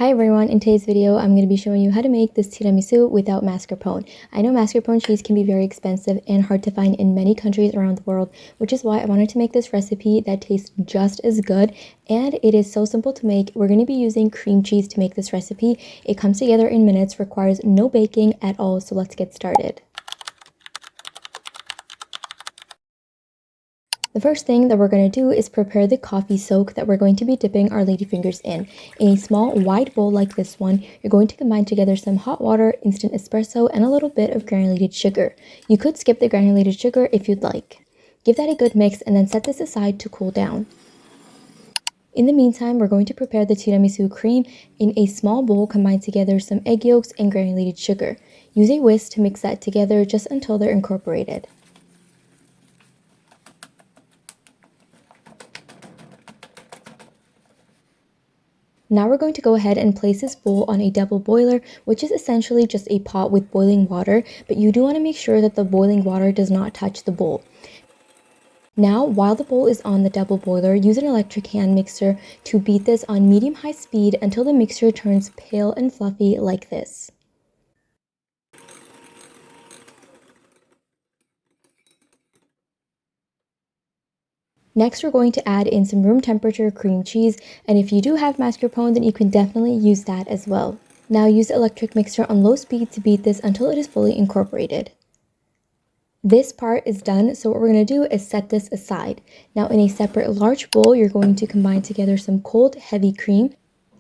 Hi everyone, in today's video I'm going to be showing you how to make this tiramisu without mascarpone. I know mascarpone cheese can be very expensive and hard to find in many countries around the world, which is why I wanted to make this recipe that tastes just as good, and it is so simple to make. We're going to be using cream cheese to make this recipe. It comes together in minutes, requires no baking at all, so let's get started. The first thing that we're going to do is prepare the coffee soak that we're going to be dipping our ladyfingers in. In a small wide bowl like this one, you're going to combine together some hot water, instant espresso, and a little bit of granulated sugar. You could skip the granulated sugar if you'd like. Give that a good mix and then set this aside to cool down. In the meantime, we're going to prepare the tiramisu cream. In a small bowl, combine together some egg yolks and granulated sugar. Use a whisk to mix that together just until they're incorporated. Now we're going to go ahead and place this bowl on a double boiler, which is essentially just a pot with boiling water, but you do want to make sure that the boiling water does not touch the bowl. Now, while the bowl is on the double boiler, use an electric hand mixer to beat this on medium-high speed until the mixture turns pale and fluffy like this. Next, we're going to add in some room temperature cream cheese, and if you do have mascarpone, then you can definitely use that as well. Now use the electric mixer on low speed to beat this until it is fully incorporated. This part is done, so what we're going to do is set this aside. Now in a separate large bowl, you're going to combine together some cold, heavy cream,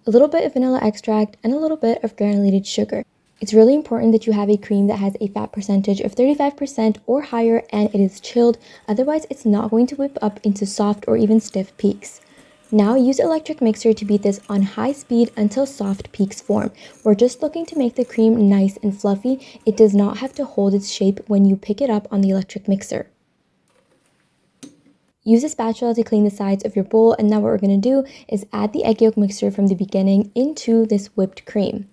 a little bit of vanilla extract, and a little bit of granulated sugar. It's really important that you have a cream that has a fat percentage of 35% or higher and it is chilled, otherwise it's not going to whip up into soft or even stiff peaks. Now use electric mixer to beat this on high speed until soft peaks form. We're just looking to make the cream nice and fluffy. It does not have to hold its shape when you pick it up on the electric mixer. Use a spatula to clean the sides of your bowl, and now what we're going to do is add the egg yolk mixture from the beginning into this whipped cream.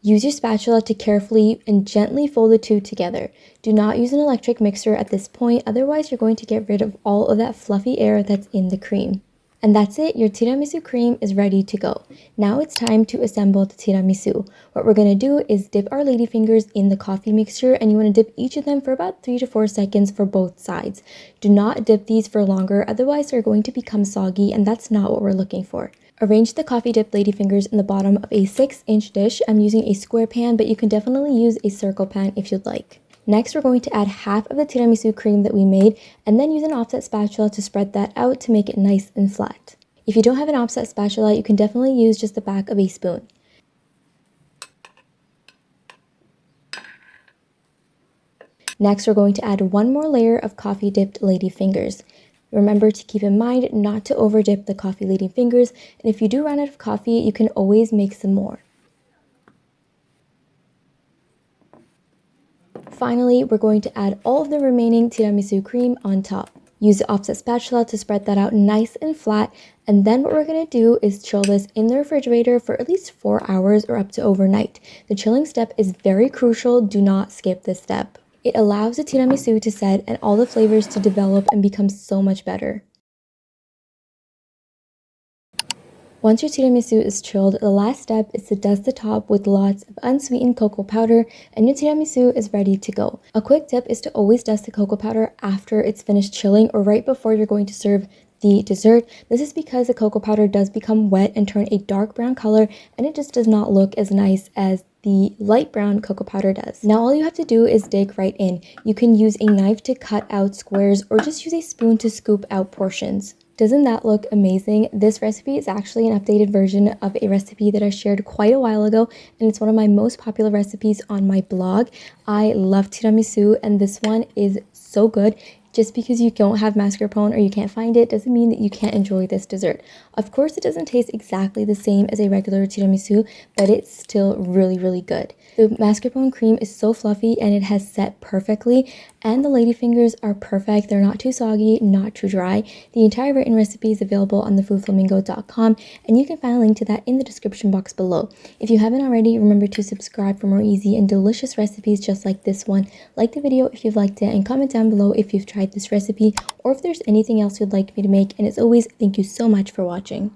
Use your spatula to carefully and gently fold the two together. Do not use an electric mixer at this point, otherwise you're going to get rid of all of that fluffy air that's in the cream. And that's it, your tiramisu cream is ready to go. Now it's time to assemble the tiramisu. What we're going to do is dip our ladyfingers in the coffee mixture, and you want to dip each of them for about 3 to 4 seconds for both sides. Do not dip these for longer, otherwise they're going to become soggy, and that's not what we're looking for. Arrange the coffee dipped ladyfingers in the bottom of a 6-inch dish. I'm using a square pan, but you can definitely use a circle pan if you'd like. Next, we're going to add half of the tiramisu cream that we made, and then use an offset spatula to spread that out to make it nice and flat. If you don't have an offset spatula, you can definitely use just the back of a spoon. Next, we're going to add one more layer of coffee dipped ladyfingers. Remember to keep in mind not to over dip the coffee ladyfingers, and if you do run out of coffee, you can always make some more. Finally, we're going to add all of the remaining tiramisu cream on top. Use the offset spatula to spread that out nice and flat, and then what we're going to do is chill this in the refrigerator for at least 4 hours or up to overnight. The chilling step is very crucial. Do not skip this step. It allows the tiramisu to set and all the flavors to develop and become so much better. Once your tiramisu is chilled, the last step is to dust the top with lots of unsweetened cocoa powder, and your tiramisu is ready to go. A quick tip is to always dust the cocoa powder after it's finished chilling or right before you're going to serve the dessert. This is because the cocoa powder does become wet and turn a dark brown color, and it just does not look as nice as the light brown cocoa powder does. Now all you have to do is dig right in. You can use a knife to cut out squares or just use a spoon to scoop out portions. Doesn't that look amazing? This recipe is actually an updated version of a recipe that I shared quite a while ago, and it's one of my most popular recipes on my blog. I love tiramisu, and this one is so good. Just because you don't have mascarpone or you can't find it doesn't mean that you can't enjoy this dessert. Of course, it doesn't taste exactly the same as a regular tiramisu, but it's still really, really good. The mascarpone cream is so fluffy and it has set perfectly, and the ladyfingers are perfect. They're not too soggy, not too dry. The entire written recipe is available on thefoodflamingo.com, and you can find a link to that in the description box below. If you haven't already, remember to subscribe for more easy and delicious recipes just like this one. Like the video if you've liked it, and comment down below if you've tried this recipe or if there's anything else you'd like me to make. And as always, thank you so much for watching.